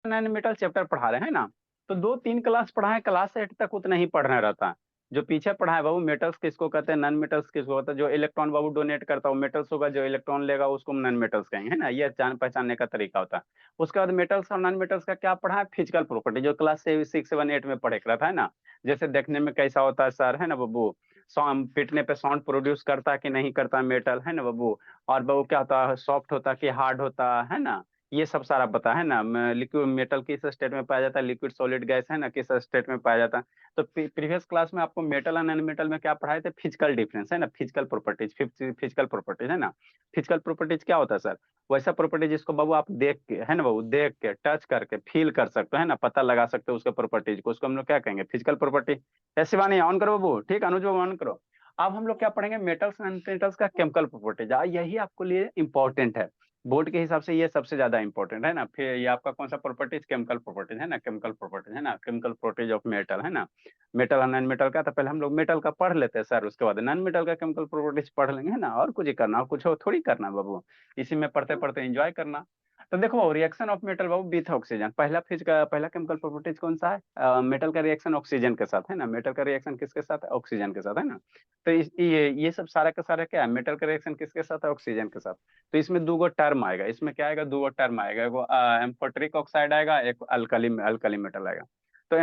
Nanometre chapter पढ़ा रहे हैं ना, तो 2-3 क्लास पढ़ाए, क्लास 8 तक उतना ही पढ़ना रहता है। जो पीछे पढ़ा है बाबू, मेटल्स किसको कहते हैं, नॉन मेटल्स किसको कहते हैं, जो इलेक्ट्रॉन बाबू डोनेट करता है वो मेटल्स होगा, जो इलेक्ट्रॉन लेगा उसको नॉन मेटल्स कहेंगे, है ना। ये जान पहचानने का तरीका होता है। उसके बाद मेटल्स और नॉन मेटल्स का क्या पढ़ा है, फिजिकल प्रॉपर्टी, जो क्लास 6, 7, 8 में पढ़े रहता है ना। जैसे देखने में कैसा होता है सर, है ना बाबू, साउंड पिटने पे साउंड प्रोड्यूस करता है कि नहीं करता मेटल, है ना बाबू। और बाबू क्या होता है, सॉफ्ट होता है कि हार्ड होता है ना। ये सब सारा पता है ना। लिक्विड मेटल किस स्टेट में पाया जाता है, लिक्विड सॉलिड गैस है ना किस स्टेट में पाया जाता है। तो प्रीवियस क्लास में आपको मेटल और नॉन मेटल में क्या पढ़ाए थे, फिजिकल डिफरेंस है ना, फिजिकल प्रॉपर्टीज, फिजिकल प्रॉपर्टीज है ना। फिजिकल प्रॉपर्टीज क्या होता है सर, वैसा प्रॉपर्टी जिसको बाबू आप देख के, है ना बाबू, देख के टच करके फील कर सकते हो, है ना, पता लगा सकते हो उसके प्रॉपर्टीज को, उसको हम लोग क्या कहेंगे, फिजिकल प्रॉपर्टी। ऐसी बात नहीं, ऑन करो बाबू, ठीक, अनुज बाबू ऑन करो। अब हम लोग क्या पढ़ेंगे, मेटल्स एंड मेटल्स का केमिकल प्रॉपर्टीज, यही आपको लिए इंपॉर्टेंट है। बोर्ड के हिसाब से ये सबसे ज्यादा इंपॉर्टेंट है ना। फिर ये आपका कौन सा प्रॉपर्टीज, केमिकल प्रॉपर्टीज है ना, केमिकल प्रॉपर्टीज है ना, केमिकल प्रॉपर्टीज ऑफ मेटल है ना। मेटल और नॉन मेटल का, तो पहले हम लोग मेटल का पढ़ लेते हैं सर, उसके बाद नॉन मेटल का केमिकल प्रॉपर्टीज पढ़ लेंगे, है ना। और कुछ ही करना, और कुछ और थोड़ी करना बाबू, इसी में पढ़ते पढ़ते एंजॉय करना। तो देखो reaction of metal Babu with oxygen, पहला फिज का पहला केमिकल प्रॉपर्टीज कौन सा है, मेटल का रिएक्शन ऑक्सीजन के साथ, है ना। मेटल का रिएक्शन किसके साथ है, ऑक्सीजन के साथ, है ना। तो ये सब सारा का सारा क्या है, मेटल का रिएक्शन किसके साथ है, ऑक्सीजन के साथ। तो इसमें दो टर्म आएगा, इसमें क्या आएगा, दो टर्म आएगा, एगो एम्फोटरिक ऑक्साइड आएगा, एक अल्कली अल्कली मेटल आएगा। तो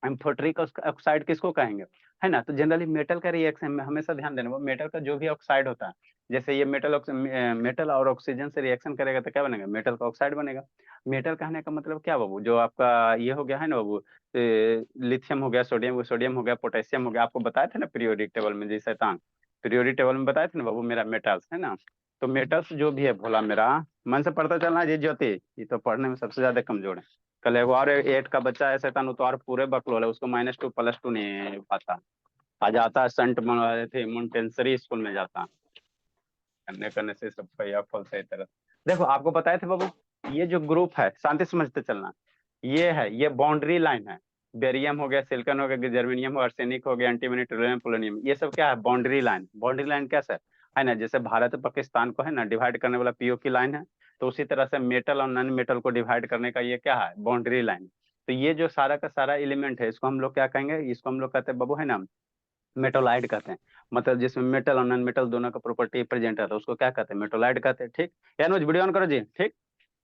एम्फोटरिक ऑक्साइड किसको कहेंगे, है ना। तो जनरली मेटल का रिएक्शन में हमेशा ध्यान देना, वो मेटल का जो भी ऑक्साइड होता है, जैसे ये मेटल और ऑक्सीजन से रिएक्शन करेगा तो क्या बनेगा, मेटल का ऑक्साइड बनेगा। मेटल कहने का मतलब क्या बाबू, जो आपका ये हो गया है ना बाबू, लिथियम हो गया, सोडियम सोडियम हो गया, पोटेशियम हो गया, आपको बताए थे ना पीरियोडिक टेबल में, जैसे पीरियोडिक टेबल में बताए थे ना बाबू, मेरा मेटल्स है ना। तो मेटल्स जो भी है भोला मेरा, मन से पढ़ता चलना जी ज्योति, ये तो पढ़ने में सबसे ज्यादा कमजोर है। कल एगो और 8 का बच्चा है शैतान, वो तो और पूरे बकलोल है, उसको -2 +2 नहीं आता। आ जाता है संट थे मोन्टेसरी स्कूल में जाता, करने करने से सब या फल सही तरह। देखो आपको बताए थे बाबू, ये जो ग्रुप है, शांति समझते चलना, ये है, ये बाउंड्री लाइन है। बेरियम हो गया, सिलिकॉन हो गया, जर्मेनियम हो, आर्सेनिक हो गया, एंटीमनी, टोल्यूनियम, पोलोनियम, ये सब क्या है, बाउंड्री लाइन। बाउंड्री लाइन कैसे है ना, जैसे भारत पाकिस्तान को है ना डिवाइड करने वाला पीओ की लाइन है, तो उसी तरह से मेटल और नॉन मेटल को डिवाइड करने का ये क्या है, बाउंड्री लाइन। तो ये जो सारा का सारा एलिमेंट है, इसको हम लोग क्या कहेंगे, इसको हम लोग कहते हैं बाबू, है ना, मेटोलाइट कहते हैं। मतलब जिसमें मेटल और नॉन मेटल दोनों का प्रॉपर्टी प्रेजेंट रहता है, उसको क्या कहते हैं, मेटोलाइट कहते हैं, ठीक। यानी वीडियो ऑन करो जी, ठीक।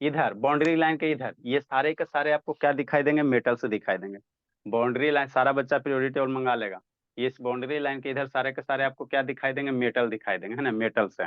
इधर बाउंड्री लाइन के इधर ये सारे के सारे आपको क्या दिखाई देंगे, मेटल से दिखाई देंगे। बाउंड्री लाइन, सारा बच्चा प्रियोरिटी टेबल मंगा लेगा। ये इस बाउंड्री लाइन के इधर सारे के सारे आपको क्या दिखाई देंगे, मेटल दिखाई देंगे, है ना, मेटल से।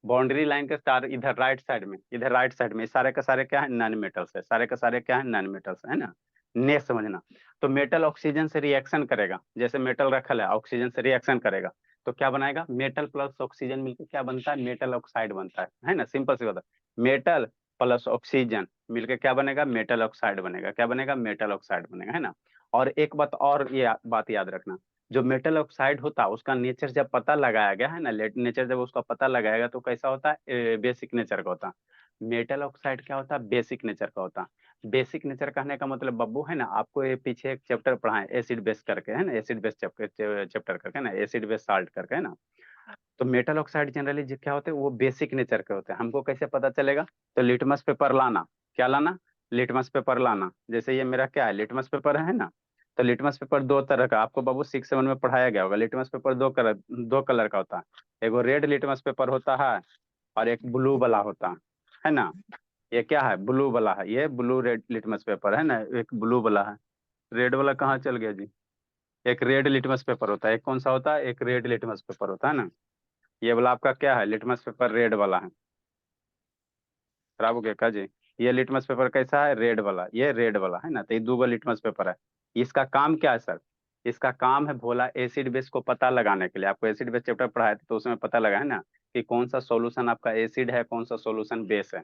बाउंड्री लाइन के सारे इधर राइट साइड में, इधर राइट साइड में सारे के सारे क्या है, नॉन मेटल्स है, सारे के सारे क्या है, नॉन मेटल्स है ना। नेक्स्ट समझना, तो मेटल ऑक्सीजन से रिएक्शन करेगा, जैसे मेटल रखल है ऑक्सीजन से रिएक्शन करेगा, तो क्या बनाएगा, मेटल प्लस ऑक्सीजन मिलकर क्या बनता है, मेटल ऑक्साइड बनता है ना, सिंपल सी बात है। मेटल प्लस ऑक्सीजन मिलकर क्या बनेगा, मेटल ऑक्साइड बनेगा, क्या बनेगा, मेटल ऑक्साइड बनेगा, है ना। और एक बात और, ये बात याद रखना, जो मेटल ऑक्साइड होता है उसका नेचर जब पता लगाया गया है ना, नेचर जब उसका पता लगाएगा तो कैसा होता है, बेसिक नेचर का होता है। मेटल ऑक्साइड क्या होता है, बेसिक नेचर का होता है। बेसिक नेचर कहने का मतलब बब्बू है ना, आपको ये पीछे एक चैप्टर पढ़ा है एसिड बेस करके, है ना, एसिड बेस चैप्टर करके ना, एसिड बेस साल्ट करके, है ना। तो मेटल ऑक्साइड जनरली जो क्या होते हैं, वो बेसिक नेचर के होते हैं। हमको कैसे पता चलेगा, तो लिटमस पेपर लाना, क्या लाना, लिटमस पेपर लाना। जैसे ये मेरा क्या है, लिटमस पेपर है ना। तो लिटमस पेपर दो तरह का, आपको बाबू 6, 7 में पढ़ाया गया होगा। लिटमस पेपर दो कलर का होता है, एगो रेड लिटमस पेपर होता है, और एक ब्लू वाला होता है ना। ये क्या है, ब्लू वाला है, ये ब्लू रेड लिटमस पेपर है ना, एक ब्लू वाला है। रेड वाला कहाँ चल गया जी, एक रेड लिटमस पेपर होता है, एक कौन सा होता है, एक रेड लिटमस पेपर होता है ना। ये वाला आपका क्या है, लिटमस पेपर रेड वाला है। खराब हो गया क्या जी, ये लिटमस पेपर कैसा है, रेड वाला, ये रेड वाला है ना। तो ये दो लिटमस पेपर है। इसका काम क्या है सर, इसका काम है भोला एसिड बेस को पता लगाने के लिए। आपको एसिड बेस चैप्टर पढ़ाया था तो उसमें पता लगा है ना, कि कौन सा सॉल्यूशन आपका एसिड है, कौन सा सॉल्यूशन बेस है।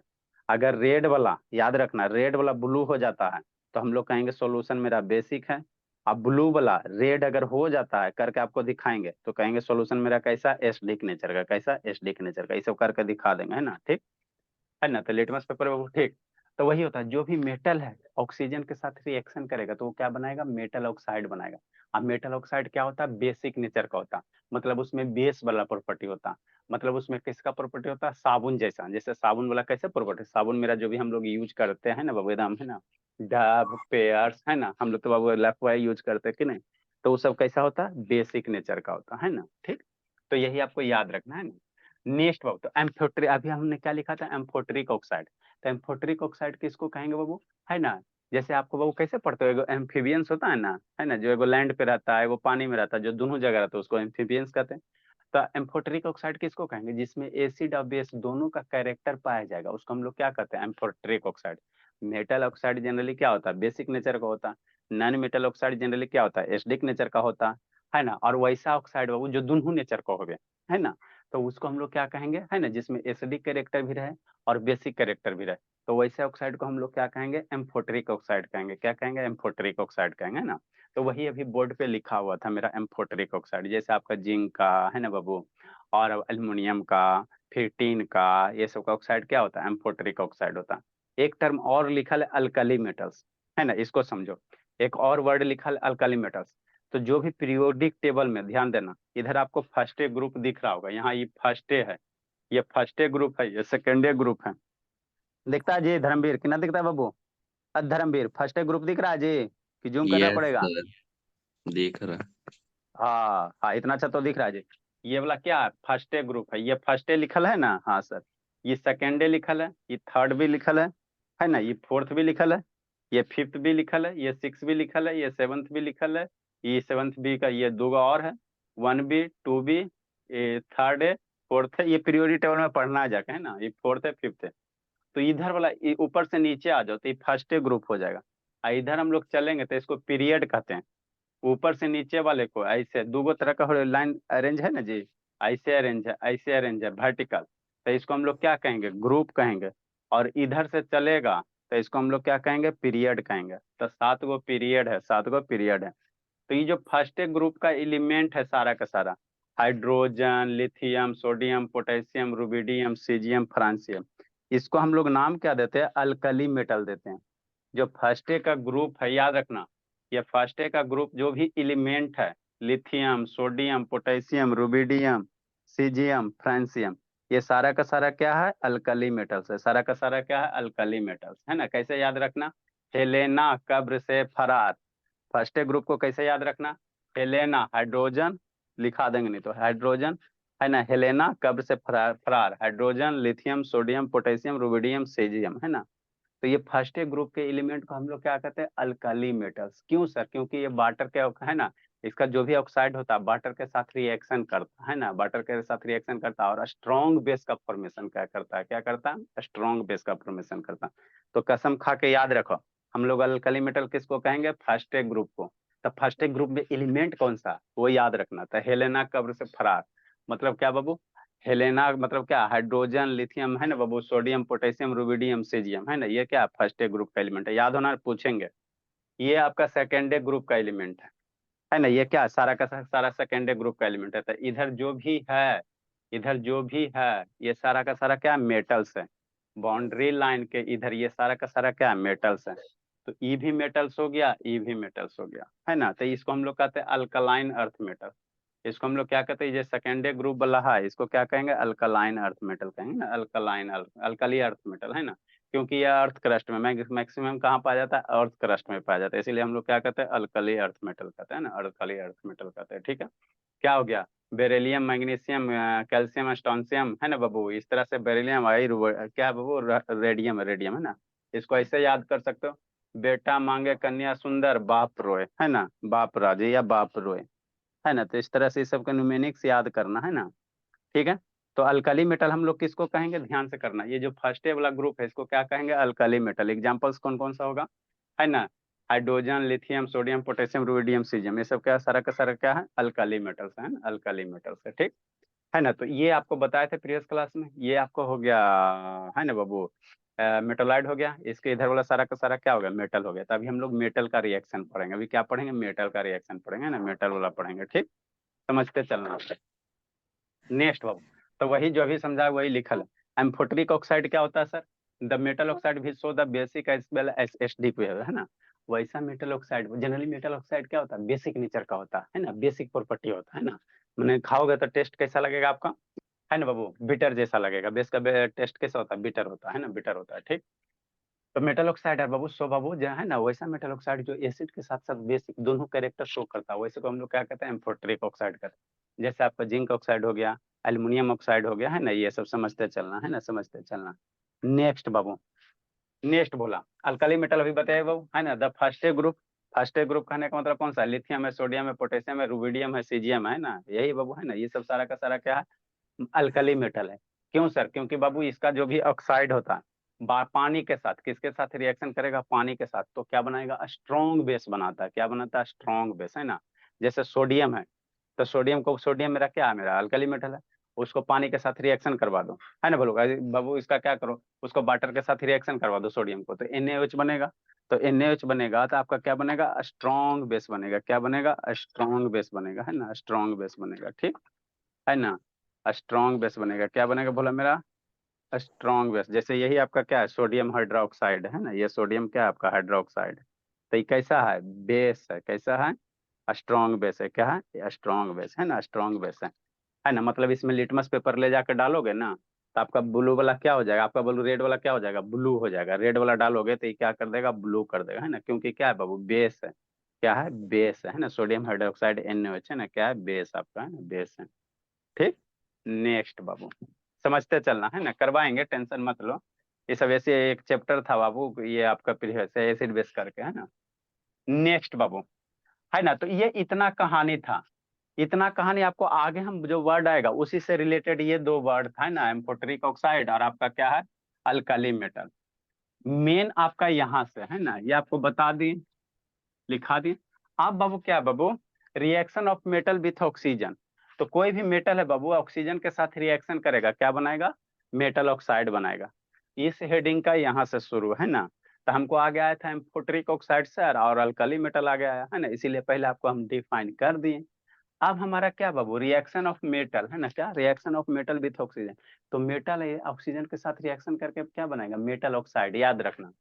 अगर रेड वाला, याद रखना, रेड वाला ब्लू हो जाता है तो हम लोग कहेंगे सॉल्यूशन मेरा बेसिक है। अब ब्लू वाला रेड अगर हो जाता है करके आपको दिखाएंगे तो कहेंगे सॉल्यूशन मेरा कैसा, एसिडिक नेचर का, कैसा, एसिडिक नेचर का। ये सब करके दिखा देंगे, है ना, ठीक है ना। तो लिटमस पेपर वो ठीक। तो वही होता है, जो भी मेटल है ऑक्सीजन के साथ रिएक्शन करेगा तो वो क्या बनाएगा, मेटल ऑक्साइड बनाएगा। अब मेटल ऑक्साइड क्या होता है, बेसिक नेचर का होता है, मतलब उसमें बेस वाला प्रॉपर्टी होता है, मतलब उसमें किसका प्रॉपर्टी होता है, साबुन जैसा, जैसे साबुन वाला कैसे प्रॉपर्टी, साबुन मेरा जो भी हम लोग यूज करते हैं ना बाबू, एकदम है ना, डब पेयर्स है ना, हम लोग तो बाबू लेफ्ट वाई यूज करते हैं कि नहीं, तो वो सब कैसा होता है, बेसिक नेचर का होता है ना, ठीक। तो यही आपको याद रखना है ना। नेक्स्ट बाबू, तो एम्फोट्री, अभी हमने क्या लिखा था, एम्फोट्रिक ऑक्साइड। तो एम्फोट्रिक ऑक्साइड किसको कहेंगे बाबू, है ना, जैसे आपको बाबू कैसे पढ़ते हो, एगो एम्फीबियंस होता है ना, है ना, जो एगो लैंड पे रहता है, एगो पानी में रहता है, जो दोनों जगह रहता है उसको एम्फीबियंस कहते हैं। तो एम्फोट्रिक ऑक्साइड किसको कहेंगे, जिसमें एसिड और बेस दोनों का कैरेक्टर पाया जाएगा, उसको हम लोग क्या कहते हैं, amphoteric oxide. Metal oxide generally क्या होता है, बेसिक नेचर का होता है। नॉन मेटल ऑक्साइड जनरली क्या होता है, एसिडिक नेचर का होता है ना। और वैसा ऑक्साइड बाबू जो दोनों नेचर का हो गए, है ना, तो उसको हम लोग क्या कहेंगे, है ना, जिसमें एसिडिक कैरेक्टर भी रहे और बेसिक कैरेक्टर भी रहे, तो वैसे ऑक्साइड को हम लोग क्या कहेंगे, एम्फोट्रिक ऑक्साइड कहेंगे। क्या कहेंगे, एम्फोट्रिक ऑक्साइड कहेंगे, है ना। तो वही अभी बोर्ड पे लिखा हुआ था मेरा, एम्फोट्रिक ऑक्साइड, जैसे आपका जिंक का है ना बाबू, और एल्युमिनियम का, फिर टीन का, ये सब का ऑक्साइड क्या होता है, एम्फोट्रिक ऑक्साइड होता है। एक टर्म और लिखा है अल्कली मेटल्स, है ना, इसको समझो, एक और वर्ड लिखा है अल्कली मेटल्स। तो जो भी पीरियोडिक टेबल में, ध्यान देना, इधर आपको फर्स्ट ग्रुप दिख रहा होगा, यहाँ ये फर्स्ट है, ये फर्स्ट ग्रुप है, ये सेकेंड ग्रुप है, दिखता है जी धर्मवीर, कितना दिखता है बाबू, धर्मवीर फर्स्ट ग्रुप दिख रहा है जी, कि जूम करना यस पड़ेगा। सर, देख रहा। हाँ हाँ, इतना अच्छा तो दिख रहा है जी। ये वाला क्या है, फर्स्ट ग्रुप है, ये फर्स्ट लिखल है ना, हाँ सर, ये सेकेंड लिखल है, ये थर्ड भी लिखल है ना, ये फोर्थ भी लिखल है, ये फिफ्थ भी लिखल है, ये सिक्स भी लिखल है, ये सेवंथ भी लिखल है, ये सेवंथ बी का ये दो और है, वन बी टू बी, ये थर्ड है, फोर्थ है, ये पीरियोडिक टेबल में पढ़ना आ जाके, है ना, ये फोर्थ है फिफ्थ है। तो इधर वाला ऊपर से नीचे आ जाओ तो ये फर्स्ट ग्रुप हो जाएगा। इधर हम लोग चलेंगे तो इसको पीरियड कहते हैं। ऊपर से नीचे वाले को ऐसे दो तरह का लाइन अरेंज है ना जी, ऐसे अरेंज है, ऐसे अरेंज है वर्टिकल, तो इसको हम लोग क्या कहेंगे, ग्रुप कहेंगे। और इधर से चलेगा तो इसको हम लोग क्या कहेंगे, पीरियड कहेंगे। तो 7 गो पीरियड है, 7 गो पीरियड है। तो ये जो फर्स्ट ग्रुप का एलिमेंट है सारा का सारा, hydrogen, lithium, sodium, potassium, rubidium, caesium, francium, इसको हम लोग नाम क्या देते हैं, अल्कली मेटल देते हैं। जो फर्स्ट का ग्रुप है, याद रखना, ये फर्स्ट का ग्रुप जो भी एलिमेंट है, lithium, sodium, potassium, rubidium, caesium, francium, ये सारा का सारा क्या है, अल्कली मेटल्स है, सारा का सारा क्या है, अल्कली मेटल्स, है ना। कैसे याद रखना, हेलेना कब्र से फरार, फर्स्ट ग्रुप को कैसे याद रखना, हेलेना हाइड्रोजन, लिखा देंगे नहीं तो हाइड्रोजन, है ना, हेलेना कब्र से फरार, फरार hydrogen, lithium, sodium, potassium, rubidium, caesium, है ना। तो ये फर्स्ट ग्रुप के एलिमेंट को हम लोग क्या कहते हैं, अल्कली मेटल्स। क्यों सर, क्योंकि ये वाटर के है ना, इसका जो भी ऑक्साइड होता है वाटर के साथ रिएक्शन करता है ना, वाटर के साथ रिएक्शन करता है और स्ट्रॉन्ग बेस का फॉर्मेशन क्या करता है, क्या करता है, स्ट्रॉन्ग बेस का फॉर्मेशन करता है। तो कसम खा के याद रखो, हम लोग अल्कली मेटल किसको कहेंगे, फर्स्ट ग्रुप को। तो फर्स्ट ग्रुप में एलिमेंट कौन सा, वो याद रखना था, हेलेना कब्र से फरार, मतलब क्या बाबू, हेलेना मतलब क्या, हाइड्रोजन, लिथियम, है ना बाबू, सोडियम, पोटेशियम, रुबिडियम, सीजियम, है ना, ये क्या फर्स्ट ग्रुप का एलिमेंट है, याद होना, पूछेंगे। ये आपका सेकेंड ग्रुप का एलिमेंट है ना, ये क्या सारा का सारा सेकेंड ग्रुप का एलिमेंट है। तो इधर जो भी है, इधर जो भी है, ये सारा का सारा क्या मेटल्स है। बाउंड्री लाइन के इधर ये सारा का सारा क्या मेटल्स है। तो ई भी मेटल्स हो गया, ई भी मेटल्स हो गया, है ना। तो इसको हम लोग कहते हैं अल्कलाइन अर्थ मेटल। इसको हम लोग क्या कहते हैं, ये सेकेंडरी ग्रुप वाला है, इसको क्या कहेंगे, अल्कलाइन अर्थ मेटल कहेंगे ना, अल्कलाइन अल्कली अर्थ मेटल, है ना। क्योंकि यह अर्थ क्रस्ट में मैक्सिमम कहाँ पाया जाता है, अर्थ क्रस्ट में पाया जाता है, इसीलिए हम लोग क्या कहते हैं, अल्कली अर्थ मेटल कहते हैं ना, अल्कली अर्थ मेटल कहते हैं, ठीक है। क्या हो गया, बेरिलियम, मैग्नीशियम, कैल्शियम, स्टोनशियम, है ना बाबू, इस तरह से बेरिलियम आई क्या बाबू, रेडियम, रेडियम, है ना। इसको ऐसे याद कर सकते हो, बेटा मांगे कन्या सुंदर बाप रोए, है ना, बाप राजे या बाप रोए, है ना। तो इस तरह से इस सबका न्यूमेनिक्स याद करना है ना, ठीक है। तो अल्कली मेटल हम लोग किसको कहेंगे, ध्यान से करना, ये जो फर्स्ट वाला ग्रुप है इसको क्या कहेंगे, अल्कली मेटल। एग्जांपल्स कौन कौन सा होगा, है ना, hydrogen, lithium, sodium, potassium, rubidium, caesium, ये सब क्या सारा का सारा क्या है, अल्कली मेटल्स है ना, अल्कली मेटल्स है, ठीक है ना। तो ये आपको बताए थे प्रीवियस क्लास में, ये आपको हो गया, है ना बाबू, मेटोलाइड हो गया, इसके इधर वाला सारा का सारा क्या हो गया, मेटल हो गया। तो अभी हम लोग मेटल का रिएक्शन पढ़ेंगे, अभी क्या पढ़ेंगे, मेटल का रिएक्शन पढ़ेंगे ना, मेटल वाला पढ़ेंगे, ठीक, समझते चलना। नेक्स्ट बाबू, तो वही जो अभी समझा वही लिखल है। एम्फोटरिक ऑक्साइड क्या होता है सर, द मेटल ऑक्साइड भी show the basic as well as acidic है ना। वैसा metal oxide, generally metal oxide क्या होता है, बेसिक नेचर का होता है ना, बेसिक प्रॉपर्टी होता है ना। मैंने खाओगे तो टेस्ट कैसा लगेगा आपका, है ना बाबू, बिटर जैसा लगेगा। बेस का टेस्ट कैसा होता है, बिटर होता है ना, बिटर होता है। ठीक, तो मेटल ऑक्साइड है बाबू, सो बाबू जो है ना वैसा मेटल ऑक्साइड जो एसिड के साथ साथ बेसिक दोनों कैरेक्टर शो करता है, वैसे को हम लोग क्या कहते हैं, एम्फोटेरिक ऑक्साइड कहते हैं। जैसे आपका जिंक ऑक्साइड हो गया, एल्युमिनियम ऑक्साइड हो गया, है ना, ये सब समझते चलना, है ना, समझते चलना। नेक्स्ट बाबू, नेक्स्ट बोला अल्कली मेटल अभी बताए बाबू, है ना, the first group. First group कहने का मतलब कौन सा, लिथियम है, सोडियम है, पोटेशियम है, रुबिडियम है, सीजियम है ना, यही बाबू है ना, ये सब सारा का सारा क्या है, अल्कली मेटल है। क्यों सर, क्योंकि बाबू इसका जो भी ऑक्साइड होता है पानी के साथ, किसके साथ रिएक्शन करेगा, पानी के साथ, तो क्या बनाएगा, स्ट्रॉन्ग बेस बनाता है। क्या बनाता है, स्ट्रॉन्ग बेस, है ना। जैसे सोडियम है, तो सोडियम को, सोडियम मेरा क्या है, मेरा अल्कली मेटल है, उसको पानी के साथ रिएक्शन करवा दो, है ना बोलो बाबू, इसका क्या करो, उसको वाटर के साथ रिएक्शन करवा दो सोडियम को, तो NaOH बनेगा। तो NaOH बनेगा तो आपका क्या बनेगा, स्ट्रॉन्ग बेस बनेगा। क्या बनेगा, स्ट्रॉन्ग बेस बनेगा, है ना, स्ट्रॉन्ग बेस बनेगा। ठीक है ना, स्ट्रॉन्ग बेस बनेगा। क्या बनेगा बोला मेरा, स्ट्रॉन्ग बेस। जैसे यही आपका क्या है, सोडियम हाइड्रोक्साइड है ना, ये सोडियम क्या है आपका, हाइड्रोक्साइड। तो ये कैसा है, बेस है, कैसा है, स्ट्रॉन्ग बेस है। क्या है, स्ट्रॉन्ग बेस है ना, स्ट्रॉन्ग बेस है ना। मतलब इसमें लिटमस पेपर ले जाकर डालोगे ना, तो आपका ब्लू वाला क्या हो जाएगा, आपका ब्लू, रेड वाला क्या हो जाएगा, ब्लू हो जाएगा। रेड वाला डालोगे तो ये क्या कर देगा, ब्लू कर देगा, है ना, क्योंकि क्या है बाबू, बेस है। क्या है, बेस है ना, सोडियम हाइड्रोक्साइड NaOH है ना, क्या है, बेस आपका, है ना, बेस है। ठीक, नेक्स्ट बाबू, समझते चलना, है ना, करवाएंगे, टेंशन मत लो। ये सब ऐसे एक चैप्टर था बाबू, ये आपका प्रीवियस है, एसिड बेस करके, है ना। नेक्स्ट बाबू, है ना, तो ये इतना कहानी था, इतना कहानी। आपको आगे हम जो वर्ड आएगा उसी से रिलेटेड ये दो वर्ड था ना, एम्फोटेरिक ऑक्साइड और आपका क्या है, अल्कली मेटल। मेन आपका यहाँ से, है ना, ये आपको बता दी, लिखा दी। आप बाबू क्या बाबू, reaction of metal with oxygen. तो कोई भी मेटल है बाबू, ऑक्सीजन के साथ रिएक्शन करेगा, क्या बनाएगा, मेटल ऑक्साइड बनाएगा। इस हेडिंग का यहाँ से शुरू, है ना। तो हमको आगे आया था एम्फोटेरिक ऑक्साइड सर, और अल्कली मेटल आ गया है ना, इसीलिए पहले आपको हम डिफाइन कर दिए। अब हमारा क्या बाबू, रिएक्शन ऑफ मेटल, है ना, क्या reaction of metal with oxygen. तो मेटल है, ऑक्सीजन के साथ रिएक्शन करके क्या बनाएगा, मेटल ऑक्साइड, याद रखना।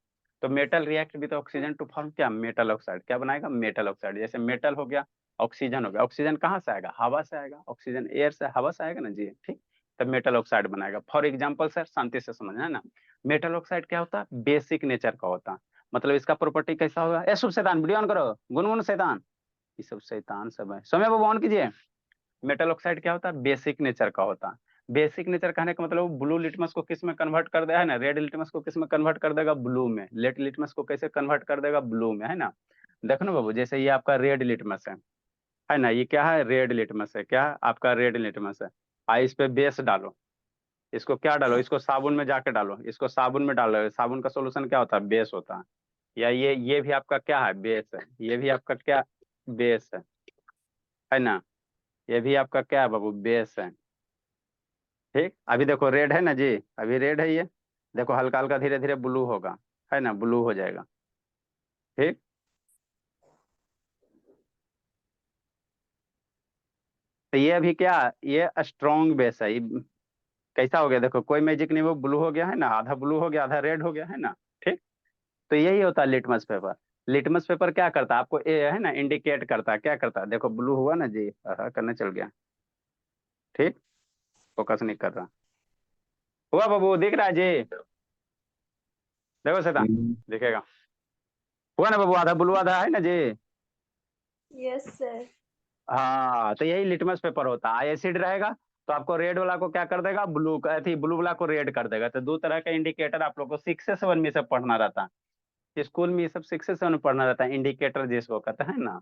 तो metal react with oxygen to form क्या, मेटल ऑक्साइड। क्या बनाएगा, मेटल ऑक्साइड। जैसे मेटल हो गया, ऑक्सीजन हो गया, ऑक्सीजन कहाँ से आएगा, हवा से आएगा, ऑक्सीजन एयर से, हवा से आएगा ना जी, ठीक। तब मेटल ऑक्साइड बनाएगा। फॉर एग्जाम्पल सर, शांति से समझना, है ना, मेटल ऑक्साइड क्या होता है, बेसिक नेचर का होता है। मतलब इसका प्रॉपर्टी कैसा होगा, ए शुभ शैतान वीडियो ऑन करो, गुनगुन शैतान, ये सब शैतान सब है, सौम्य बाबू ऑन कीजिए। मेटल ऑक्साइड क्या होता है, बेसिक नेचर का होता है। बेसिक नेचर कहने का मतलब ब्लू लिटमस को किस में कन्वर्ट कर देगा, है ना, रेड लिटमस को किस में कन्वर्ट कर देगा, ब्लू में। रेड लिटमस को कैसे कन्वर्ट कर देगा, ब्लू में, है ना। देखो ना बाबू, जैसे ये आपका रेड लिटमस है ना, ये क्या है, रेड लिटमस है, क्या है आपका, रेड लिटमस है। इस पे बेस डालो, इसको क्या डालो, इसको साबुन में जाके डालो, इसको साबुन में डालो, साबुन का सोल्यूशन क्या होता है, बेस होता है। या ये भी आपका क्या है, बेस है, ये भी आपका क्या, बेस है ना, ये भी आपका क्या है बाबू, बेस है। ठीक, अभी देखो रेड है ना जी, अभी रेड है ये, देखो हल्का हल्का धीरे धीरे ब्लू होगा, है ना, ब्लू हो जाएगा। ठीक, तो ये अभी क्या, ये स्ट्रॉन्ग बेस है। ये कैसा हो गया, देखो कोई मैजिक नहीं, वो ब्लू हो गया, है ना, आधा ब्लू हो गया, आधा रेड हो गया, है ना। ठीक, तो यही होता है लिटमस पेपर। लिटमस पेपर क्या करता है आपको, ये है ना, इंडिकेट करता है, क्या करता है, देखो ब्लू हुआ ना जी, करने चल गया। ठीक, फोकस नहीं कर रहा, हुआ बाबू, दिख रहा है जी, देखो शैतान, दिखेगा। हुआ ना बाबू, आधा ब्लू आधा, है ना जी। Yes sir. हाँ, तो यही लिटमस पेपर होता है। एसिड रहेगा तो आपको रेड वाला को क्या कर देगा, ब्लू थी, ब्लू वाला को रेड कर देगा। तो दो तरह का इंडिकेटर आप लोग को 6 से 7 में सब पढ़ना रहता है, स्कूल में ये सब 6 से 7 में पढ़ना रहता है, इंडिकेटर जिसको कहते हैं ना।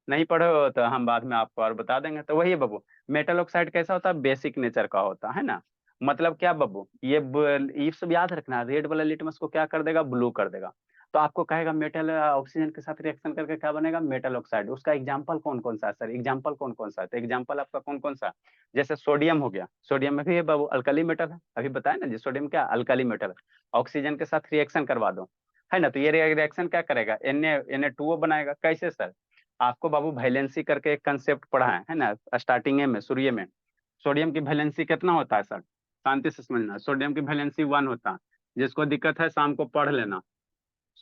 नहीं पढ़े हो तो हम बाद में आपको और बता देंगे। तो वही है बब्बू, मेटल ऑक्साइड कैसा होता है, बेसिक नेचर का होता है ना। मतलब क्या बब्बू, ये सब याद रखना, रेड वाला लिटमस को क्या कर देगा, ब्लू कर देगा। तो आपको कहेगा मेटल ऑक्सीजन के साथ रिएक्शन करके क्या बनेगा, मेटल ऑक्साइड। उसका एग्जाम्पल कौन कौन सा है सर, एग्जाम्पल कौन कौन सा है, तो एग्जाम्पल आपका कौन कौन सा, जैसे सोडियम हो गया, सोडियम में भी है बाबू अल्कली मेटल है, अभी बताया ना जी, सोडियम क्या अल्कली मेटल है। ऑक्सीजन के साथ रिएक्शन करवा दो, है ना, तो ये रिएक्शन क्या करेगा, Na2O बनाएगा। कैसे सर, आपको बाबू वैलेंसी करके एक कंसेप्ट पढ़ा है ना, स्टार्टिंग में, शुरू में। सोडियम की वैलेंसी कितना होता है सर, शांति से समझना, सोडियम की वैलेंसी 1 होता है। जिसको दिक्कत है शाम को पढ़ लेना।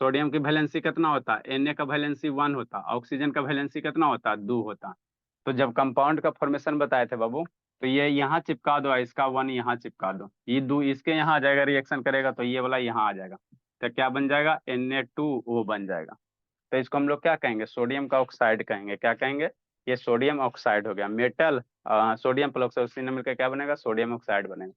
सोडियम की वैलेंसी कितना होता है, Na का वैलेंसी 1 होता, ऑक्सीजन का वैलेंसी कितना होता, 2 होता। तो जब कंपाउंड का फॉर्मेशन बताए थे बाबू, तो ये यहाँ चिपका दो, इसका 1 यहाँ चिपका दो, ये 2 इसके यहाँ आ जाएगा, रिएक्शन करेगा तो ये वाला यहाँ आ जाएगा, तो क्या बन जाएगा, Na2O बन जाएगा। तो इसको हम लोग क्या कहेंगे, सोडियम का ऑक्साइड कहेंगे। क्या कहेंगे, ये सोडियम ऑक्साइड हो गया। मेटल सोडियम प्लस ऑक्सीजन मिलकर क्या बनेगा, सोडियम ऑक्साइड बनेगा।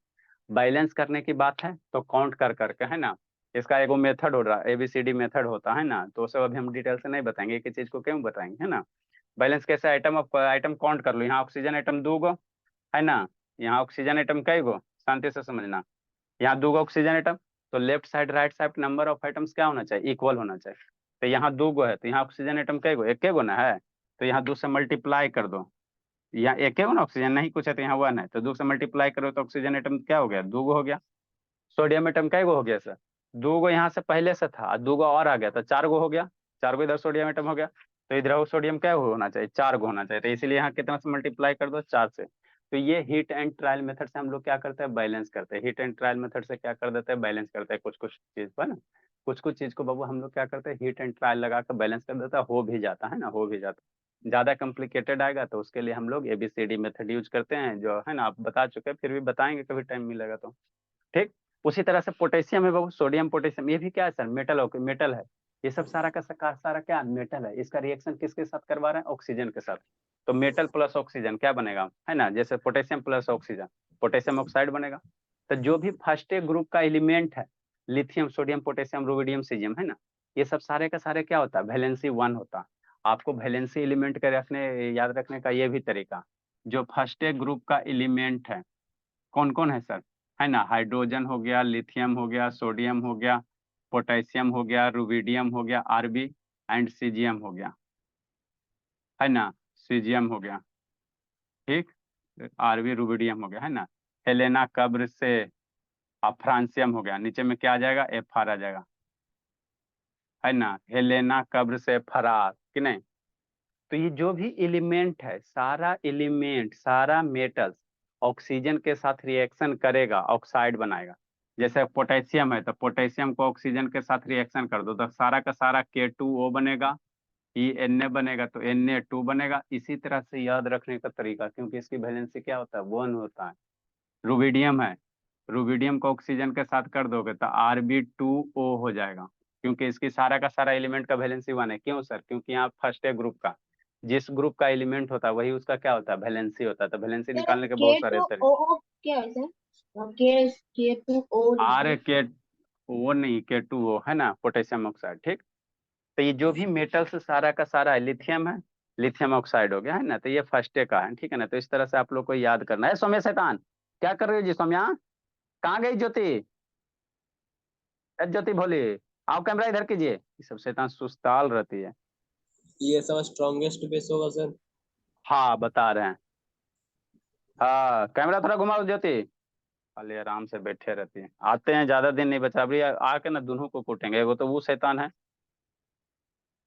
बैलेंस करने की बात है तो काउंट कर करके, है ना। इसका एगो मेथड हो रहा है, ABCD मेथड होता है ना, तो सब अभी हम डिटेल से नहीं बताएंगे, एक चीज को क्यों बताएंगे, है ना। बैलेंस कैसे, आइटम काउंट कर लो। यहाँ ऑक्सीजन आइटम 2 गो है ना, यहाँ ऑक्सीजन आइटम कई गो, शांति से समझना। यहाँ 2 गो ऑक्सीजन आइटम, तो left side right side number of items क्या होना चाहिए, इक्वल होना चाहिए। तो यहाँ 2 गो है, तो यहाँ ऑक्सीजन आइटम कई गो, एक गो ना है, तो यहाँ 2 से मल्टीप्लाई कर दो। यहाँ एक गो ना ऑक्सीजन, नहीं कुछ है तो यहाँ 1 है, तो 2 से मल्टीप्लाई करो तो ऑक्सीजन आइटम क्या हो गया, 2 गो हो गया। सोडियम एटम कई गो हो गया सर, 2 गो यहाँ से पहले से था, 2 गो और आ गया तो 4 गो हो गया, 4 गो इधर सोडियम एटम हो गया। तो इधर सोडियम क्या होना चाहिए, 4 गो होना चाहिए, तो इसीलिए यहाँ कितना से मल्टीप्लाई कर दो, 4 से। तो ये हीट एंड ट्रायल मेथड से हम लोग क्या करते हैं, बैलेंस करते हैं। हीट एंड ट्रायल मेथड से क्या कर देते हैं, बैलेंस करते हैं कुछ कुछ चीज पर ना, कुछ कुछ चीज को बाबू हम लोग क्या करते हैं, हीट एंड ट्रायल लगा कर बैलेंस कर देता है, हो भी जाता है ना, हो भी जाता है। ज्यादा कॉम्प्लिकेटेड आएगा तो उसके लिए हम लोग ABCD मेथड यूज करते हैं, जो है ना आप बता चुके हैं, फिर भी बताएंगे कभी टाइम मिलेगा तो। ठीक। उसी तरह से पोटेशियम है बाबू, सोडियम पोटेशियम, ये भी क्या है सर, मेटल है। ये सब सारा का सारा क्या मेटल है, इसका रिएक्शन किसके साथ करवा रहे हैं, ऑक्सीजन के साथ। तो मेटल प्लस ऑक्सीजन क्या बनेगा, है ना, जैसे potassium plus oxygen, potassium oxide बनेगा। तो जो भी फर्स्ट ग्रुप का एलिमेंट है, lithium sodium potassium rubidium caesium, है ना, ये सब सारे का सारे क्या होता है, वैलेंसी 1 होता। आपको वैलेंसी एलिमेंट के रखने, याद रखने का ये भी तरीका, जो फर्स्ट ग्रुप का एलिमेंट है कौन कौन है सर, है ना, हाइड्रोजन हो गया, लिथियम हो गया, सोडियम हो गया, पोटेशियम हो गया, रुबिडियम हो गया, आरबी एंड सीजियम हो गया, है ना, सीजियम हो गया। ठीक, आरबी रुबिडियम हो गया, है ना। हेलेना कब्र से फ्रांसियम हो गया, नीचे में क्या आ जाएगा, FR आ जाएगा, है ना, हेलेना कब्र से फरार कि नहीं। तो ये जो भी एलिमेंट है, सारा एलिमेंट सारा मेटल्स ऑक्सीजन के साथ रिएक्शन करेगा, ऑक्साइड बनाएगा। जैसे पोटेशियम है तो पोटेशियम को ऑक्सीजन के साथ रिएक्शन कर दो तो सारा का सारा K2O बनेगा, ये Na बनेगा तो Na2 बनेगा। इसी तरह से याद रखने का तरीका, क्योंकि इसकी वैलेंसी क्या होता है, 1 होता है। रुबिडियम है, रुबिडियम को ऑक्सीजन के साथ कर दोगे तो Rb2O हो जाएगा, क्योंकि इसकी सारा का सारा एलिमेंट का वैलेंसी 1 है। क्यों सर, क्योंकि यहाँ फर्स्ट ग्रुप का जिस ग्रुप का एलिमेंट होता है वही उसका क्या होता है, वैलेंसी होता है। तो वैलेंसी सर निकालने के के बहुत सारे टू तरीके। ओ क्या है सर, के टू ओ आर लिखा के वो नहीं, K2O है ना, पोटेशियम ऑक्साइड। ठीक। तो ये जो भी मेटल्स सारा का सारा है, लिथियम है, लिथियम ऑक्साइड हो गया, है ना, तो ये फर्स्ट का है, ठीक है ना। तो इस तरह से आप लोग को याद करना है। सौम्या शैतान क्या कर रही हो जी, सौम्या कहाँ गई ज्योति, ज्योति भोली आओ, कैमरा इधर कीजिए। ये सब शैतान सुस्ताल रहती है। ये सब स्ट्रॉन्गेस्ट बेस होगा सर। हाँ बता रहे हैं, हाँ कैमरा थोड़ा घुमाओ ज्योति, खाली आराम से बैठे रहती है। आते हैं, ज्यादा दिन नहीं बचा, अभी आके ना दोनों को कूटेंगे। एगो तो वो शैतान है,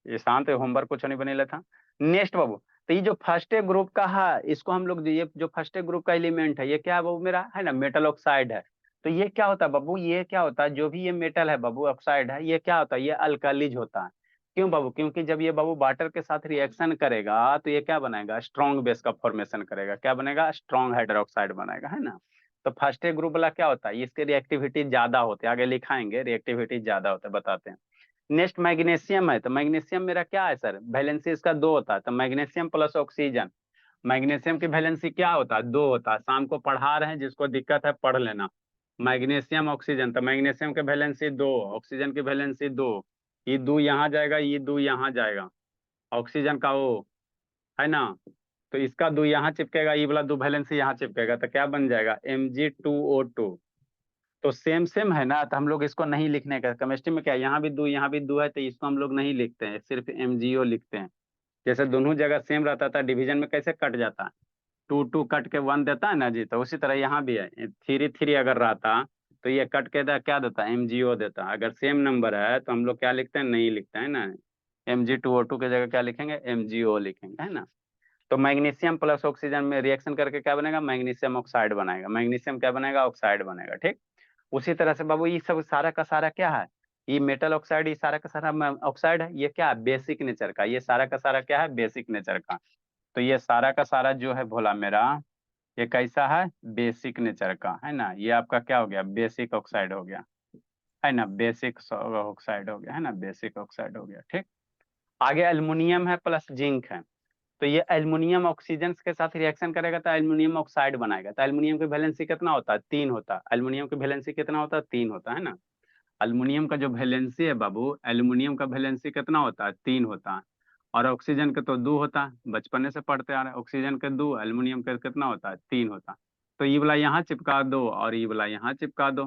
ये शांत है, होमवर्क कुछ नहीं बनेला था। नेक्स्ट बाबू, तो ये जो फर्स्ट ग्रुप का है, इसको हम लोग, ये जो फर्स्ट ग्रुप का एलिमेंट है ये क्या है बाबू मेरा, है ना, मेटल ऑक्साइड है। तो ये क्या होता है बाबू, ये क्या होता है, जो भी ये मेटल है बाबू, ऑक्साइड है, ये क्या होता है, ये अल्कालीज होता है। क्यों बाबू, क्योंकि जब ये बाबू वाटर के साथ रिएक्शन करेगा तो ये क्या बनाएगा, स्ट्रॉन्ग बेस का फॉर्मेशन करेगा। क्या बनेगा, स्ट्रॉन्ग हाइड्रोक्साइड बनाएगा, है ना। तो फर्स्ट ग्रुप वाला क्या होता है, इसके रिएक्टिविटी ज्यादा होती है, आगे लिखाएंगे, रिएक्टिविटी ज्यादा होता है, बताते हैं। नेक्स्ट मैग्नीशियम है, तो मैग्नीशियम मेरा क्या है सर, वैलेंसी इसका 2 होता है। तो मैग्नीशियम प्लस ऑक्सीजन, मैग्नीशियम की वैलेंसी क्या होता है, 2 होता है। शाम को पढ़ा रहे हैं, जिसको दिक्कत है पढ़ लेना। मैग्नीशियम ऑक्सीजन, तो मैग्नीशियम की वैलेंसी 2, ऑक्सीजन की वैलेंसी 2, ये 2 यहाँ जाएगा, ये 2 यहाँ जाएगा, ऑक्सीजन का O, है ना। तो इसका 2 यहाँ चिपकेगा, ये वाला 2 वैलेंसी यहाँ चिपकेगा, तो क्या बन जाएगा, Mg2O2। तो सेम सेम है ना, तो हम लोग इसको नहीं लिखने का। केमिस्ट्री में क्या है, यहाँ भी दो है, तो इसको हम लोग नहीं लिखते हैं, सिर्फ MgO लिखते हैं। जैसे दोनों जगह सेम रहता था, डिवीजन में कैसे कट जाता है, 2 2 कट के 1 देता है ना जी, तो उसी तरह यहाँ भी है, 3 3 अगर रहता तो ये कट के क्या देता, MgO देता। अगर सेम नंबर है तो हम लोग क्या लिखते हैं, नहीं लिखते हैं ना, Mg2O2 की जगह क्या लिखेंगे, MgO लिखेंगे, है ना। तो मैग्नीशियम प्लस ऑक्सीजन में रिएक्शन करके क्या बनेगा, मैग्नीशियम ऑक्साइड बनाएगा, मैग्नीशियम क्या बनेगा, ऑक्साइड बनेगा। ठीक। उसी तरह से बाबू ये सब सारा का सारा क्या है, ये मेटल ऑक्साइड, ये सारा का सारा ऑक्साइड है, ये क्या है, बेसिक नेचर का, ये सारा का सारा क्या है, बेसिक नेचर का। तो ये सारा का सारा जो है भोला मेरा, ये कैसा है, बेसिक नेचर का है ना, ये आपका क्या हो गया, बेसिक ऑक्साइड हो गया, है ना, बेसिक ऑक्साइड हो गया, है ना, बेसिक ऑक्साइड हो गया। ठीक, आगे एल्युमिनियम है प्लस जिंक है, तो ये एल्युमिनियम ऑक्सीजन के साथ रिएक्शन करेगा तो एल्युमिनियम ऑक्साइड बनाएगा। तो एल्युमिनियम की वैलेंसी कितना होता है, 3 होता है। एल्युमिनियम की वैलेंसी कितना होता है, 3 होता है ना। एल्युमिनियम का जो वैलेंसी है बाबू, एल्युमिनियम का वैलेंसी कितना होता है, 3 होता है। और ऑक्सीजन के तो 2 होता है, बचपने से पढ़ते आ रहे हैं, ऑक्सीजन के 2, एल्युमिनियम के कितना होता है, 3 होता है। तो ये वाला यहाँ चिपका दो और ये वाला यहाँ चिपका दो,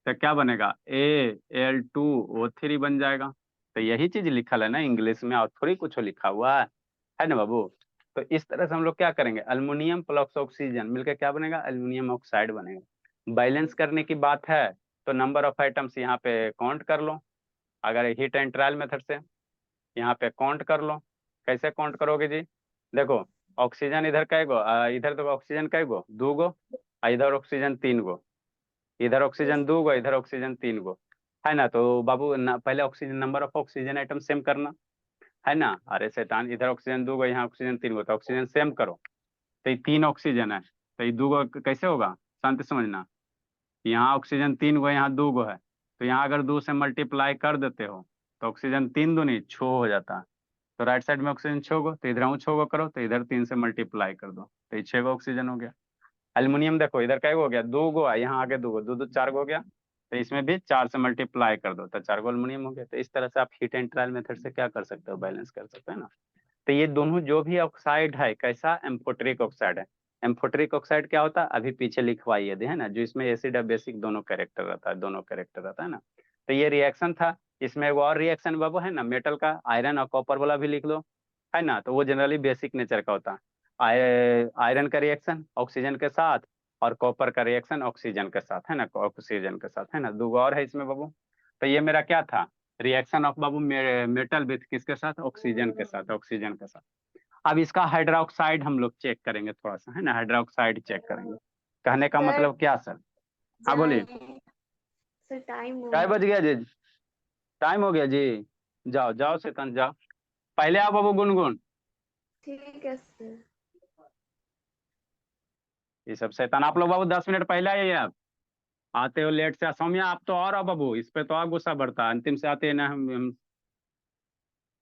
तो क्या बनेगा, Al2O3 बन जाएगा। तो यही चीज लिखल है ना इंग्लिश में, और थोड़ी कुछ लिखा हुआ है ना बाबू। तो इस तरह से हम लोग क्या करेंगे, एल्युमिनियम प्लस ऑक्सीजन मिलकर क्या बनेगा, एल्युमिनियम ऑक्साइड बनेगा। बैलेंस करने की बात है तो नंबर ऑफ आइटम्स यहाँ पे काउंट कर लो, अगर हीट एंड ट्रायल मेथड से यहाँ पे काउंट कर लो। कैसे काउंट करोगे जी, देखो ऑक्सीजन इधर कै गो, इधर तो ऑक्सीजन कै गो, 2 गो, इधर ऑक्सीजन 3 गो, इधर ऑक्सीजन 2 गो, इधर ऑक्सीजन 3 गो, है ना। तो बाबू पहले oxygen, number of oxygen atom same करना, है ना। अरे शैतान, इधर ऑक्सीजन 2 गो, यहाँ ऑक्सीजन 3 गो, तो ऑक्सीजन सेम करो। तो ये 3 ऑक्सीजन है, तो ये 2 गो कैसे होगा, शांति समझना, यहाँ ऑक्सीजन 3 गो, यहाँ 2 गो है, तो यहाँ अगर 2 से मल्टीप्लाई कर देते हो तो ऑक्सीजन 3 दूनी 6 हो जाता है। तो राइट साइड में ऑक्सीजन 6 गो, तो इधर 6 गो करो, तो इधर 3 से मल्टीप्लाई कर दो, तो ये 6 गो ऑक्सीजन हो गया। एल्युमिनियम देखो इधर क्या हो गया, 2 गो है, यहाँ आगे 2 गो, 2 2 4 गो हो गया, तो इसमें भी 4 से मल्टीप्लाई कर दो, तो 4 गो एल्युमिनियम हो गया। तो इस तरह से आप हीट एंड ट्रायल मेथड से क्या कर सकते हो, बैलेंस कर सकते हो ना। तो ये दोनों जो भी ऑक्साइड है कैसा, एम्फोटेरिक ऑक्साइड है। एम्फोटेरिक ऑक्साइड क्या होता है, अभी पीछे लिखवाइए है ना, जो इसमें एसिड और बेसिक दोनों कैरेक्टर रहता है, दोनों कैरेक्टर रहता है ना। तो ये रिएक्शन था। इसमें एक और रिएक्शन बाबू है ना, मेटल का, आयरन और कॉपर वाला भी लिख लो, है ना। तो वो जनरली बेसिक नेचर का होता है। आयरन का रिएक्शन ऑक्सीजन के साथ, और कॉपर का रिएक्शन ऑक्सीजन के साथ, है ना, ऑक्सीजन के साथ, है ना। दो और है इसमें बाबू। तो ये मेरा क्या था, reaction of Babu metal with किसके साथ, ऑक्सीजन के साथ, ऑक्सीजन के साथ। अब इसका हाइड्रोक्साइड हम लोग चेक करेंगे थोड़ा सा, है ना, हाइड्रोक्साइड चेक करेंगे। कहने का सर, मतलब क्या सर, हाँ बोलिए। सर टाइम हो काय बज गया। गया जी, टाइम हो गया जी, जाओ जाओ शैतान जाओ, पहले आओ बाबू गुनगुन। ठीक है सर। ये सब शैतान, आप लोग बाबू 10 मिनट पहले आइए, आप आते हो लेट से। सौम्या आप तो और आओ बाबू, इस पे तो और गुस्सा बढ़ता है, अंतिम से आते हैं ना हम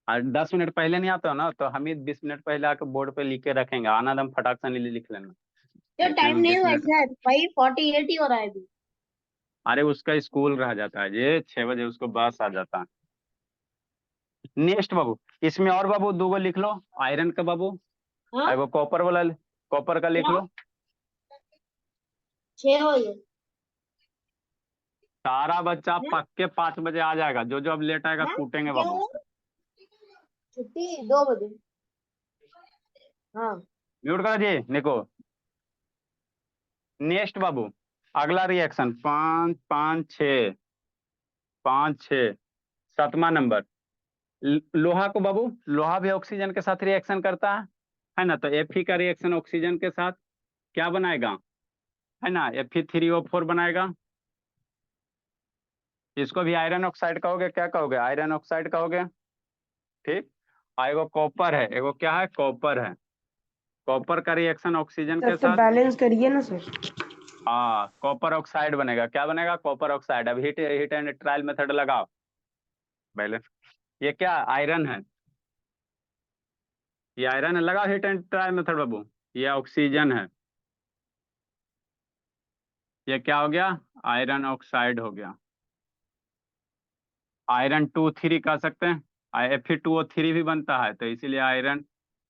10 मिनट पहले नहीं आता हो ना, तो हम ही 20 मिनट पहले आके बोर्ड पे लिख के रखेंगे, आना दम फटाक से लिख लेना। जो लेकिन टाइम हम नहीं 20 हुआ है मिनट सर, 5:48 ही हो रहा है अभी। अरे उसका स्कूल रह जाता है, ये 6 बजे उसको बस आ जाता है। नेक्स्ट बाबू, इसमें और बाबू 2 गो लिख लो, आयरन का बाबू, हाँ एगो कॉपर वाला, कॉपर का लिख क्या? लो। 6 हो गए सारा बच्चा हैं? पक्के 5 बजे आ जाएगा, जो जो अब लेट आएगा हैं? कूटेंगे बाबू। क्यों? छुट्टी 2 बजे। हाँ म्यूट करो जी निको। नेक्स्ट बाबू, अगला रिएक्शन 5 5 6, 5 6, 7वां नंबर, लोहा को बाबू, लोहा भी ऑक्सीजन के साथ रिएक्शन करता है ना। तो Fe का रिएक्शन ऑक्सीजन के साथ क्या बनाएगा, है ना, Fe3O4 बनाएगा। इसको भी आयरन ऑक्साइड कहोगे, क्या कहोगे, आयरन ऑक्साइड कहोगे। ठीक, और एगो कॉपर है, एगो क्या है, कॉपर है। कॉपर का रिएक्शन ऑक्सीजन के सबसे साथ, बैलेंस करिए ना सर। हाँ कॉपर ऑक्साइड बनेगा, क्या बनेगा, कॉपर ऑक्साइड। अब heat heat and trial method लगाओ बैलेंस। ये क्या आयरन है, ये आयरन है, लगाओ हीट एंड ट्रायल मेथड बाबू। ये ऑक्सीजन है, ये क्या हो गया, आयरन ऑक्साइड हो गया। आयरन 2 3 कह सकते हैं, Fe2O3 भी बनता है, तो इसीलिए आयरन,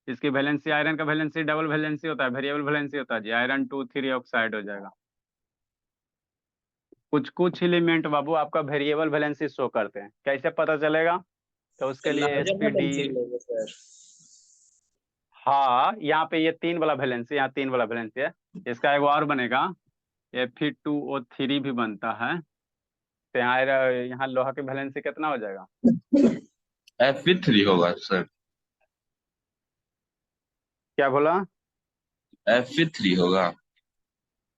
इसकी वैलेंसी, आयरन का वैलेंसी डबल वैलेंसी होता है, वेरिएबल वैलेंसी होता है जी, आयरन 2 3 ऑक्साइड हो जाएगा। कुछ कुछ एलिमेंट बाबू आपका वेरिएबल वैलेंसी शो करते हैं, कैसे पता चलेगा, तो उसके लिए लार्जर SPD, वैलेंसी लेंगे सर। हाँ यहाँ पे ये 3 वाला वैलेंसी, यहाँ 3 वाला वैलेंसी है। इसका एक और बनेगा, Fe2O3 भी बनता है, तो यहाँ लोहा की वैलेंसी कितना हो जाएगा, Fe3 होगा सर, क्या बोला, Fe3 होगा।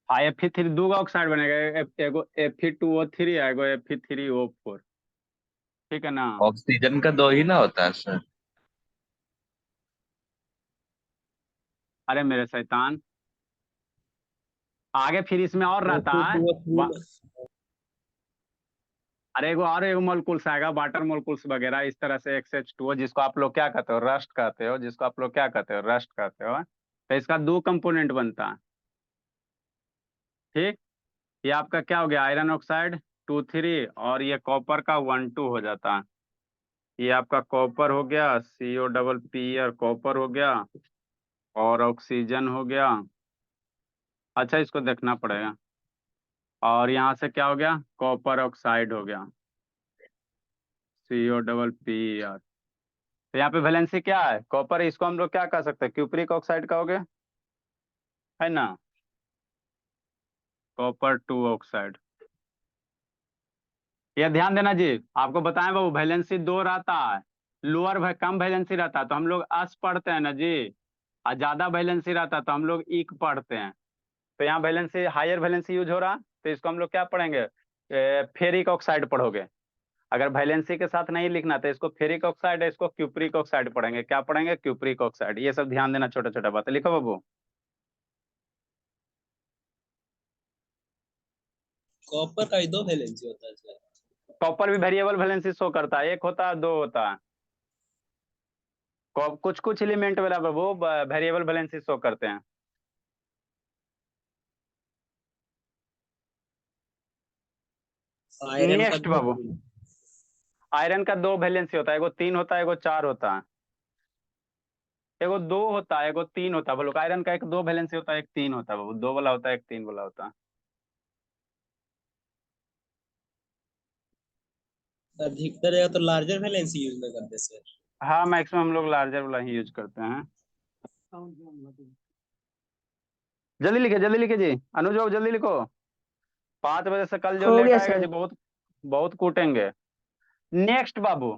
हाँ Fe3 दो ऑक्साइड बनेगा, एगो Fe2O3 एगो Fe3O4, ठीक है ना। ऑक्सीजन का दो ही ना होता है सर। अरे मेरे शैतान, आगे फिर इसमें और रहता है। Fe2O3 अरे एगो और एगो मोलकुल्स आएगा, वाटर मोलकुल्स वगैरह इस तरह से XH2O, जिसको आप लोग क्या कहते हो, रस्ट कहते हो, जिसको आप लोग क्या कहते हो, रस्ट कहते हो। तो इसका दो कंपोनेंट बनता है, ठीक। ये आपका क्या हो गया, आयरन ऑक्साइड 2 3, और ये कॉपर का 1 2 हो जाता है। ये आपका कॉपर हो गया, CO और कॉपर हो गया, और ऑक्सीजन हो गया। अच्छा इसको देखना पड़ेगा। और यहाँ से क्या हो गया, कॉपर ऑक्साइड हो गया, CO। तो यहाँ पे वैलेंसी क्या है, कॉपर, इसको हम लोग क्या कह सकते हैं, क्यूप्रिक ऑक्साइड कहोगे, है ना, कॉपर 2 ऑक्साइड। ये ध्यान देना जी, आपको बताएं बाबू, वैलेंसी 2 रहता है, लोअर कम वैलेंसी रहता है तो हम लोग अस पढ़ते हैं ना जी, और ज्यादा वैलेंसी रहता है तो हम लोग इक पढ़ते हैं। तो यहाँ वैलेंसी, हायर वैलेंसी यूज हो रहा, तो इसको हम लोग क्या पढ़ेंगे, फेरिक ऑक्साइड पढ़ोगे। अगर वैलेंसी के साथ नहीं लिखना तो इसको फेरिक ऑक्साइड है, इसको क्यूप्रिक ऑक्साइड पढ़ेंगे, क्या पढ़ेंगे, क्यूप्रिक ऑक्साइड। ये सब ध्यान देना, छोटा छोटा बात लिखो बाबू। कॉपर का ही दो वैलेंसी होता है सर। कॉपर भी वेरिएबल वैलेंसी शो करता है, एक होता है, दो होता है। कुछ कुछ एलिमेंट वाला वो वेरिएबल वैलेंसी शो करते हैं। आयरन का नेक्स्ट दो बाबू, आयरन का दो वैलेंसी होता है, एगो 3 होता है, एगो 4 होता है। एगो 2 होता है, एगो 3 होता है। बोलो, आयरन का एक 2 वैलेंसी होता है, एक 3 होता है बाबू, 2 वाला होता है, एक 3 वाला होता है। अधिकतर है तो लार्जर वैलेंसी यूज ना करते सर। हाँ मैक्सिमम हम लोग लार्जर वाला ही यूज करते हैं। जल्दी लिखे, जल्दी लिखे जी, अनुज बाबू जल्दी लिखो। 5 बजे से कल जो हो लेट गया आएगा सर। जी, बहुत बहुत कूटेंगे। नेक्स्ट बाबू,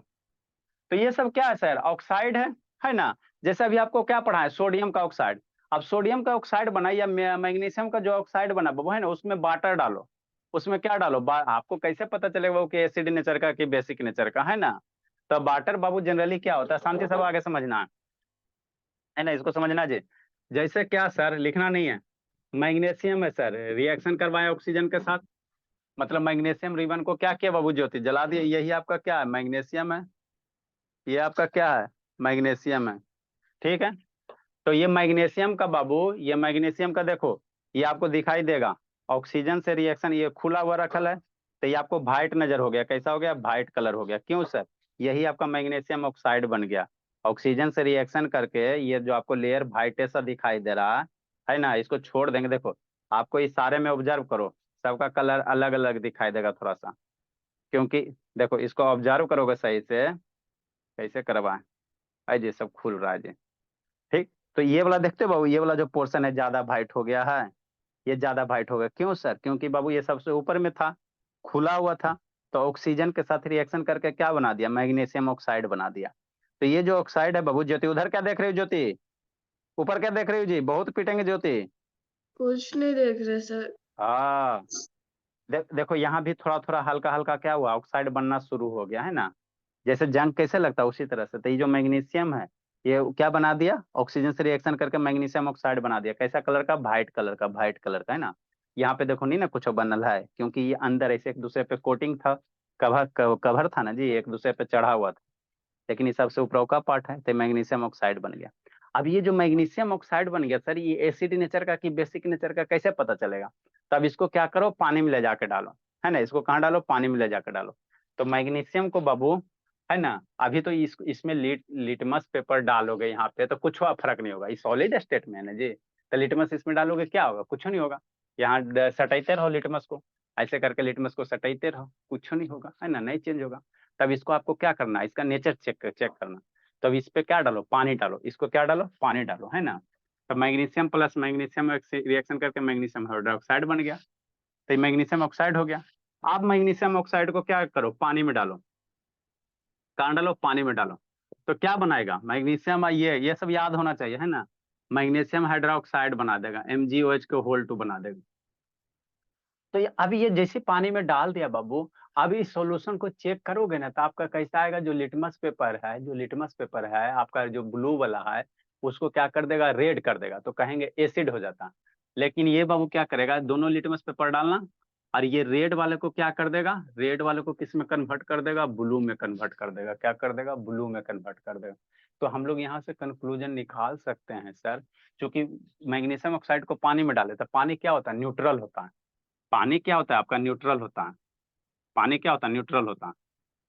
तो ये सब क्या है सर, ऑक्साइड है ना। जैसे अभी आपको क्या पढ़ा है, सोडियम का ऑक्साइड। अब सोडियम का ऑक्साइड बना या मैग्नीशियम का जो ऑक्साइड बना वो है ना, उसमें वाटर डालो। उसमें क्या डालो, आपको कैसे पता चलेगा वो कि एसिड नेचर का कि बेसिक नेचर का, है ना। तो वाटर बाबू जनरली क्या होता है, शांति सब आगे समझना है ना, इसको समझना जी। जैसे क्या सर, लिखना नहीं है, मैग्नीशियम है सर, रिएक्शन करवाया ऑक्सीजन के साथ, मतलब मैग्नीशियम रिबन को क्या किया बाबू, ज्योति जला दिया, यही आपका क्या है, मैग्नीशियम है। ये आपका क्या है, मैग्नीशियम है, ठीक है। तो ये मैग्नीशियम का बाबू, ये मैग्नीशियम का देखो, ये आपको दिखाई देगा, ऑक्सीजन से रिएक्शन, ये खुला हुआ रखल है, तो ये आपको वाइट नजर हो गया, कैसा हो गया, वाइट कलर हो गया, क्यों सर, यही आपका मैग्नीशियम ऑक्साइड बन गया। ऑक्सीजन से रिएक्शन करके ये जो आपको लेयर वाइट सा दिखाई दे रहा है ना, इसको छोड़ देंगे, देखो आपको इस सारे में ऑब्जर्व करो, सबका कलर अलग अलग दिखाई देगा थोड़ा सा, क्योंकि देखो इसको ऑब्जर्व करोगे सही से, कैसे करवाएं, है जी, सब खुल रहा है जी, ठीक। तो ये वाला देखते हो बाबू, ये वाला जो पोर्शन है ज्यादा वाइट हो गया है, ये ज्यादा वाइट हो गया, क्यों सर, क्योंकि बाबू ये सबसे ऊपर में था, खुला हुआ था, तो ऑक्सीजन के साथ रिएक्शन करके क्या बना दिया, मैग्नीशियम ऑक्साइड बना दिया। तो ये जो ऑक्साइड है बाबू, ज्योति उधर क्या देख रही हो, ज्योति ऊपर क्या देख रही हो जी, बहुत पीटेंगे ज्योति। कुछ नहीं देख रहे सर। हाँ देखो यहाँ भी थोड़ा थोड़ा हल्का हल्का क्या हुआ, ऑक्साइड बनना शुरू हो गया, है ना। जैसे जंग कैसे लगता है उसी तरह से, तो ये जो मैग्नीशियम है, ये क्या बना दिया, ऑक्सीजन से रिएक्शन करके मैग्नीशियम ऑक्साइड बना दिया, कैसा कलर का, वाइट कलर का, वाइट कलर का, है ना। यहाँ पे देखो नहीं ना कुछ बनल है, क्योंकि ये अंदर ऐसे एक दूसरे पे कोटिंग था, कवर कवर था ना जी, एक दूसरे पे चढ़ा हुआ था, लेकिन ये सबसे ऊपर का पार्ट है, तो मैग्नीशियम ऑक्साइड बन गया। अब ये जो मैग्नीशियम ऑक्साइड बन गया सर, ये एसिड नेचर का कि बेसिक नेचर का कैसे पता चलेगा। तब इसको क्या करो, पानी में ले जाके डालो, है ना, इसको कहाँ डालो, पानी में ले जाके डालो। तो मैग्नीशियम को बाबू, है ना, अभी तो इसमें लिटमस पेपर डालोगे यहाँ पे तो कुछ फर्क नहीं होगा, ये सॉलिड स्टेट में है ना जी। तो लिटमस इसमें डालोगे क्या होगा, कुछ नहीं होगा। यहाँ सटाइते रहो लिटमस को, ऐसे करके लिटमस को सटाइते रहो, कुछ नहीं होगा, है ना, नहीं चेंज होगा। तब इसको आपको क्या करना है, इसका नेचर चेक करना। तब इस पे क्या डालो, पानी डालो, इसको क्या डालो, पानी डालो, है ना। तो मैग्नीशियम प्लस मैग्नीशियम रिएक्शन करके मैग्नीशियम हाइड्रोक्साइड बन गया, तो मैग्नीशियम ऑक्साइड हो गया। आप मैग्नीशियम ऑक्साइड को क्या करो, पानी में डालो, कहाँ डालो, पानी में डालो। तो क्या बनाएगा, मैग्नीशियम, ये सब याद होना चाहिए, है ना। मैग्नीशियम हाइड्रोक्साइड बना देगा, MgOH को होल 2 बना देगा। तो ये अभी ये जैसे पानी में डाल दिया बाबू, अब इस सॉल्यूशन को चेक करोगे ना तो आपका कैसा आएगा, जो लिटमस पेपर है, जो लिटमस पेपर है आपका जो ब्लू वाला है, उसको क्या कर देगा, रेड कर देगा, तो कहेंगे एसिड हो जाता। लेकिन ये बाबू क्या करेगा, दोनों लिटमस पेपर डालना और ये रेड वाले को क्या कर देगा, रेड वाले को किस में कन्वर्ट कर देगा, ब्लू में कन्वर्ट कर देगा। क्या कर देगा, ब्लू में कन्वर्ट कर देगा। तो हम लोग यहाँ से कंक्लूजन निकाल सकते हैं सर, क्योंकि मैग्नीशियम ऑक्साइड को पानी में डाले तो पानी क्या होता है, न्यूट्रल होता है। पानी क्या होता है आपका, न्यूट्रल होता है। पानी क्या होता है, न्यूट्रल होता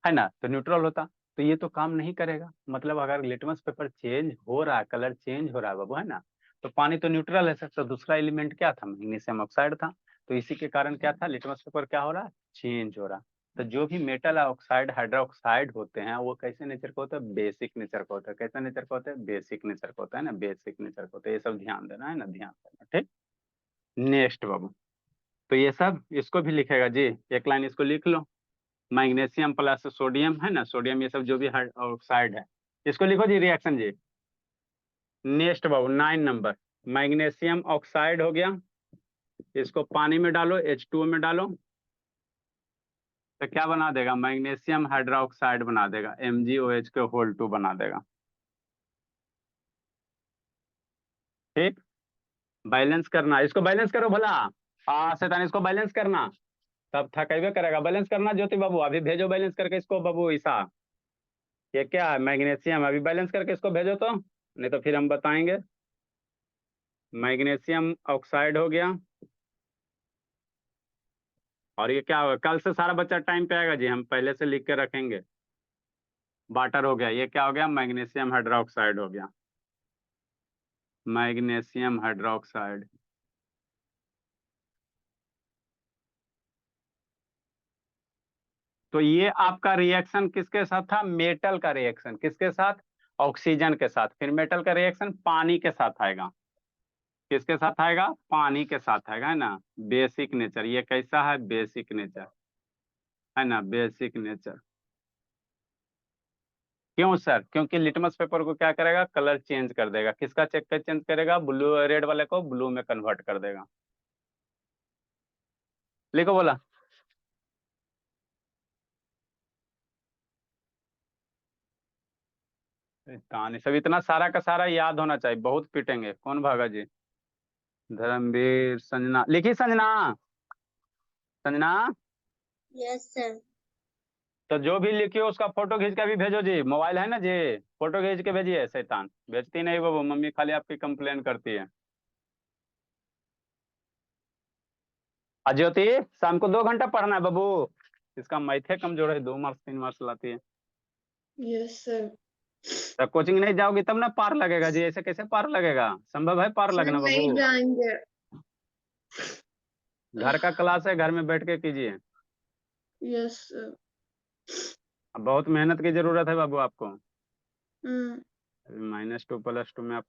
है ना, तो न्यूट्रल होता, तो ये तो काम नहीं करेगा। मतलब अगर लिटमस पेपर चेंज हो रहा है, कलर चेंज हो रहा है बाबू, है ना, तो पानी तो न्यूट्रल है सर, तो दूसरा एलिमेंट क्या था, मैग्नीशियम ऑक्साइड था। तो इसी के कारण क्या था, लिटमस पेपर क्या हो रहा है, चेंज हो रहा है। तो जो भी मेटल ऑक्साइड हाइड्रोक्साइड होते हैं वो कैसे नेचर का होता है, बेसिक नेचर का होता है। कैसा नेचर का होता है, बेसिक नेचर का होता है ना, बेसिक नेचर का होता है। ये सब ध्यान देना है ना, ध्यान देना, ठीक। नेक्स्ट बाबू, तो ये सब इसको भी लिखेगा जी, एक लाइन इसको लिख लो। मैग्नीशियम प्लस सोडियम है ना, सोडियम ये सब जो भी ऑक्साइड है, इसको लिखो जी, रिएक्शन जी। नेक्स्ट बाबू 9 नंबर, मैग्नीशियम ऑक्साइड हो गया, इसको पानी में डालो, H2O में डालो, तो क्या बना देगा, मैग्नीशियम हाइड्रोक्साइड बना देगा, MgOH के होल 2 बना देगा। ठीक, बैलेंस करना, इसको बैलेंस करो भला। हाँ शैतान, इसको बैलेंस करना, तब थकेबे करेगा। बैलेंस करना ज्योति बाबू, अभी भेजो बैलेंस करके इसको बाबू ईसा। ये क्या है, मैग्नीशियम, अभी बैलेंस करके इसको भेजो तो, नहीं तो फिर हम बताएंगे। मैग्नीशियम ऑक्साइड हो गया, और ये क्या होगा, कल से सारा बच्चा टाइम पे आएगा जी, हम पहले से लिख के रखेंगे। वाटर हो गया, ये क्या हो गया, मैग्नीशियम हाइड्रोक्साइड हो गया, मैग्नीशियम हाइड्रोक्साइड। तो ये आपका रिएक्शन किसके साथ था, मेटल का रिएक्शन किसके साथ, ऑक्सीजन के साथ। फिर मेटल का रिएक्शन पानी के साथ आएगा, किसके साथ आएगा, पानी के साथ आएगा, है ना। बेसिक नेचर, ये कैसा है, बेसिक नेचर, है ना, बेसिक नेचर। क्यों सर, क्योंकि लिटमस पेपर को क्या करेगा, कलर चेंज कर देगा। किसका चेक चेंज करेगा, ब्लू, रेड वाले को ब्लू में कन्वर्ट कर देगा। लिखो बोला। तानी सब इतना सारा का सारा याद होना चाहिए, बहुत पिटेंगे। कौन भागा जी, धर्मवीर, संजना लिखी, संजना, संजना। Yes sir. तो जो भी लिखियो उसका फोटो खींच के भी भेजो जी, मोबाइल है ना जी, फोटो खींच के भेजिए। शैतान भेजती नहीं बाबू, मम्मी खाली आपकी कंप्लेन करती है। ज्योति, शाम को 2 घंटा पढ़ना है बाबू, इसका मैथे कमजोर है, 2 मार्क्स 3 मार्क्स लाती है। Yes sir. तो कोचिंग नहीं जाओगी तब ना पार लगेगा जी, ऐसे कैसे पार लगेगा, संभव है पार सर लगना नहीं बाबू। जाएंगे। घर का क्लास है, घर में बैठ के कीजिए। Yes sir. अब बहुत मेहनत की जरूरत है बाबू आपको। हम्म। -2 + 2 में आपको